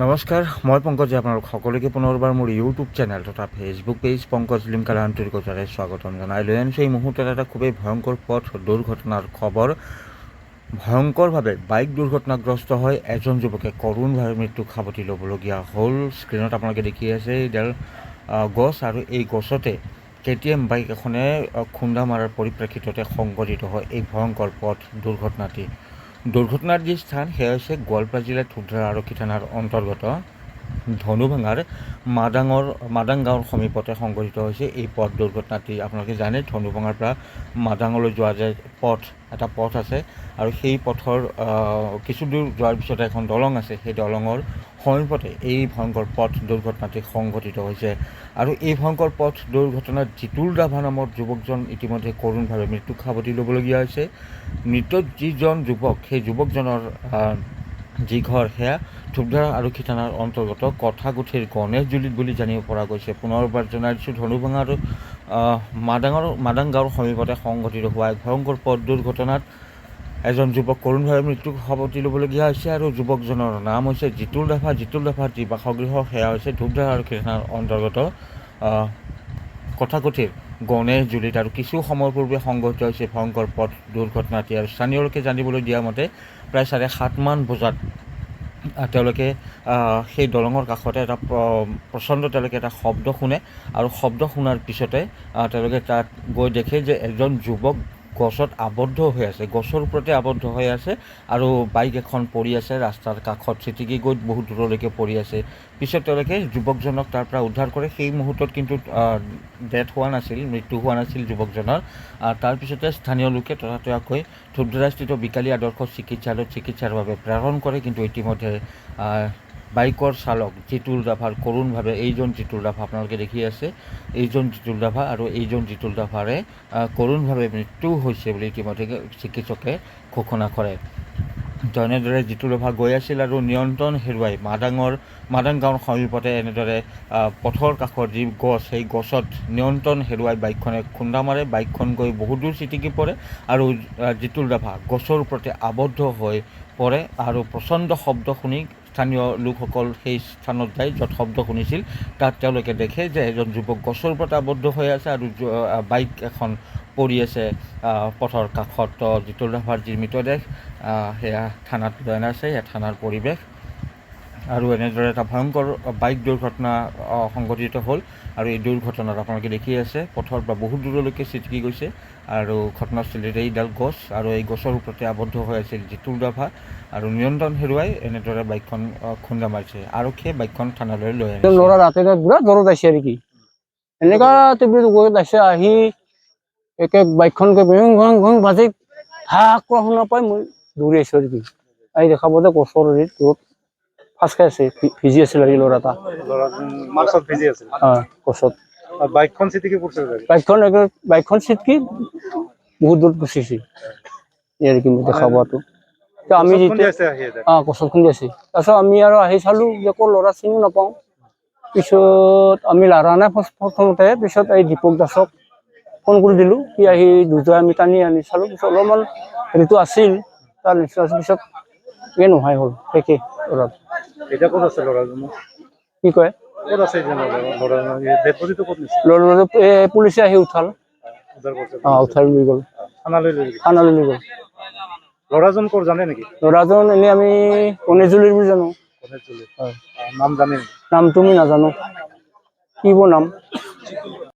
নমস্কাৰ, মই পংকজে আপোনালোক সকলোকে পুনৰবাৰ মোৰ ইউটিউব চেনেল তথা ফেচবুক পেজ পংকজ লিমকালে আন্তৰিকতাৰে স্বাগতম জনাই লৈ আনিছোঁ এই মুহূৰ্তত এটা খুবেই ভয়ংকৰ পথ দুৰ্ঘটনাৰ খবৰ। ভয়ংকৰভাৱে বাইক দুৰ্ঘটনাগ্ৰস্ত হৈ এজন যুৱকে কৰোণভাৱে মৃত্যুক সাৱটি ল'বলগীয়া হ'ল। স্ক্ৰীণত আপোনালোকে দেখি আছে এইডাল গছ, আৰু এই গছতে KTM বাইক এখনে খুন্দা মৰাৰ পৰিপ্ৰেক্ষিততে সংঘটিত হয় এই ভয়ংকৰ পথ দুৰ্ঘটনাটি। দুৰ্ঘটনাৰ যি স্থান সেয়া হৈছে গোৱালপাৰা জিলাৰ ধুবধাৰা আৰক্ষী থানাৰ অন্তৰ্গত ধনুভাঙাৰ মাদাং গাঁৱৰ সমীপতে সংঘটিত হৈছে এই পথ দুৰ্ঘটনাটি। আপোনালোকে জানে ধনুভাঙাৰ পৰা মাদাঙলৈ যোৱা যে এটা পথ আছে, আৰু সেই পথৰ কিছু দূৰ যোৱাৰ পিছতে এখন দলং আছে, সেই দলঙৰ সমীপতে এই ভয়ংকৰ পথ দুৰ্ঘটনাটি সংঘটিত হৈছে। আৰু এই ভয়ংকৰ পথ দুৰ্ঘটনাত জিতুল ৰাভা নামৰ যুৱকজন ইতিমধ্যে কৰোণভাৱে মৃত্যুক সাৱটি ল'বলগীয়া হৈছে। মৃত্যুত যিজন যুৱক, সেই যুৱকজনৰ যি ঘৰ সেয়া ধুবধাৰা আৰক্ষী থানাৰ অন্তৰ্গত কথাগুঠিৰ গণেশজুলিত বুলি জানিব পৰা গৈছে। পুনৰবাৰ জনাই দিছোঁ, ধনুভাঙা আৰু মাদাং গাঁৱৰ সমীপতে সংঘটিত হোৱা এক ভয়ংকৰ পথ দুৰ্ঘটনাত এজন যুৱক কৰোণভাৱে মৃত্যুক সাৱটি ল'বলগীয়া হৈছে, আৰু যুৱকজনৰ নাম হৈছে জিতুল ৰাভা। জিতুল ৰাভাৰ যি বাসগৃহ সেয়া হৈছে ধুবধাৰা আৰক্ষী থানাৰ অন্তৰ্গত কথাগুঠিৰ গণেশজুলিত। আৰু কিছু সময়ৰ পূৰ্বে সংঘটিত হৈছে ভয়ংকৰ পথ দুৰ্ঘটনাটি। আৰু স্থানীয় লোকে জানিবলৈ দিয়া মতে প্ৰায় 7:30 বজাত তেওঁলোকে সেই দলঙৰ কাষতে এটা প্ৰচণ্ড তেওঁলোকে এটা শব্দ শুনে, আৰু শব্দ শুনাৰ পিছতে তেওঁলোকে তাত গৈ দেখে যে এজন যুৱক গছত আবদ্ধ হৈ আছে, গছৰ ওপৰতে আবদ্ধ হৈ আছে, আৰু বাইক এখন পৰি আছে ৰাস্তাৰ কাষত, ছিটিকি গৈ বহুত দূৰলৈকে পৰি আছে। পিছত তেওঁলোকে যুৱকজনক তাৰ পৰা উদ্ধাৰ কৰে। সেই মুহূৰ্তত কিন্তু মৃত্যু হোৱা নাছিল যুৱকজনৰ। তাৰপিছতে স্থানীয় লোকে ততাতৈয়াকৈ ধুবধাৰাস্থিত বিকালী আদৰ্শ চিকিৎসালয়ত চিকিৎসাৰ বাবে প্ৰেৰণ কৰে। কিন্তু ইতিমধ্যে বাইকৰ চালক জিতুল ৰাভাৰ কৰোণভাৱে, এইজন জিতুল ৰাভা আপোনালোকে দেখি আছে, এইজন জিতুল ৰাভা, আৰু এইজন জিতুল ৰাভাৰে কৰোণভাৱে মৃত্যু হৈছে বুলি ইতিমধ্যে চিকিৎসকে ঘোষণা কৰে। এনেদৰে জিতুল ৰাভা গৈ আছিল আৰু নিয়ন্ত্ৰণ হেৰুৱাই মাদাং গাঁৱৰ সমীপতে এনেদৰে পথৰ কাষৰ যি গছ, সেই গছত নিয়ন্ত্ৰণ হেৰুৱাই বাইকখনে খুন্দা মাৰে। বাইকখন গৈ বহুত দূৰ ছিটিকি পৰে, আৰু জিতুল ৰাভা গছৰ ওপৰতে আবদ্ধ হৈ পৰে। আৰু প্ৰচণ্ড শব্দ শুনি স্থানীয় লোকসকল সেই স্থানত যায় য'ত শব্দ শুনিছিল। তাত তেওঁলোকে দেখে যে এজন যুৱক গছৰ ওপৰতে আবদ্ধ হৈ আছে, আৰু বাইক এখন পৰি আছে পথৰ কাষত। জিতুল ৰাভাৰ যি মৃতদেহ সেয়া থানাত লৈ অনা আছে, সেয়া থানাৰ পৰিৱেশ। আৰু এনেদৰে এটা ভয়ংকৰ বাইক দুৰ্ঘটনা সংঘটিত হ'ল। আৰু এই দুৰ্ঘটনাত আপোনালোকে দেখি আছে পথৰ পৰা বহুত দূৰলৈকে ছিটিকি গৈছে, আৰু ঘটনাস্থলীত এইডাল গছ, আৰু এই গছৰ ওপৰতে আবদ্ধ হৈ আছিল জিতুল ৰাভা, আৰু নিয়ন্ত্ৰণ হেৰুৱাই এনেদৰে বাইকখন খুন্দা মাৰিছে। আৰক্ষীয়ে বাইকখন থানালৈ লৈ আনিছে। ল'ৰা ৰাতি পুৰা দূৰত আহিছে আৰু কি এনেকা গৈ আছে, আহি একে বাইকখন ঘং বাজি ধাক পৰা শুনা পাই মই দৌৰি আহিছো আৰু কি আহি দেখা পাওঁতে গছৰ দূৰত ফাঁচ খাই আছে, ভিজি আছিল আৰু ল'ৰা এটা গছত। বাইকখন চিটকি বহুত দূৰত গুচিছে ইয়াৰ কি দেখা পোৱাটো। আমি গছত খুন্দি আছে, তাৰপিছত আমি আৰু আহি চালো যে ক'ৰ ল'ৰা চিনি নাপাওঁ। পিছত আমি লাৰা নাই প্ৰথমতে, পিছত এই দীপক দাসক ফোন কৰি দিলোঁ, সি আহি দুটাই আমি টানি আনি চালোঁ। পিছত অলপমান হেৰিটো আছিল, তাৰ নিশ্চয় পিছত নোহাই হ'ল শেষে ল'ৰা। কি কয় পুলিচে আহি উঠাল লৈ গ'ল থানালৈ লৈ গ'ল। ল'ৰাজন ক'ৰ জানে নেকি? ল'ৰাজন এনেই আমি গণেশজুলিৰ বুলি জানো। নাম জানে? নামটো আমি নাজানো, কি নাম।